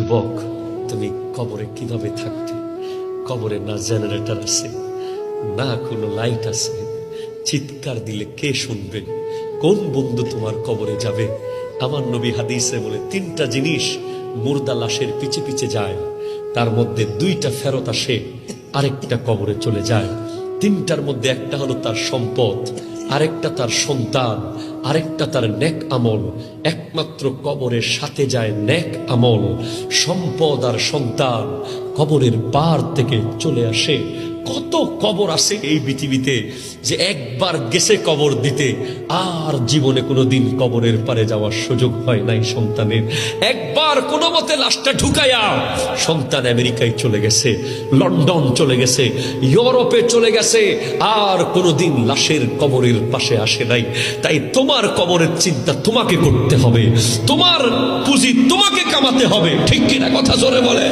যুবক, তুমি কবরে কিভাবে থাকতে? কবরে না জেনারেটর আছে, না কোনো লাইট আছে, চিৎকার দিলে কে শুনবে? কোন বন্ধু তোমার কবরে যাবে? আমার নবী হাদিসে বলে 3টা জিনিস মুর্দা লাশের পিছে পিছে যায়, তার মধ্যে 2টা ফেরত আসে, আরেকটা কবরে চলে যায়। 3টার মধ্যে একটা হলো তার সম্পদ, আরেকটা তার সন্তান, আরেকটা তার নেক আমল। একমাত্র কবরের সাথে যায় নেক আমল, সম্পদ আর সন্তান কবরের পার থেকে চলে আসে। কত কবর আছে এই পৃথিবীতে যে একবার গেছে কবর দিতে, আর জীবনে কোনোদিন কবরের পারে যাওয়ার সুযোগ হয় নাই সন্তানের। একবার কোনো মতে লাশটা ঢুকায়া সন্তান আমেরিকায় চলে গেছে, লন্ডন চলে গেছে, ইউরোপে চলে গেছে, আর কোনোদিন লাশের কবরের পাশে আসে নাই। তাই তোমার কবরের চিন্তা তোমাকে করতে হবে, তোমার পুঁজি তোমাকে কামাতে হবে, ঠিক কিনা? কথা জোরে বলে।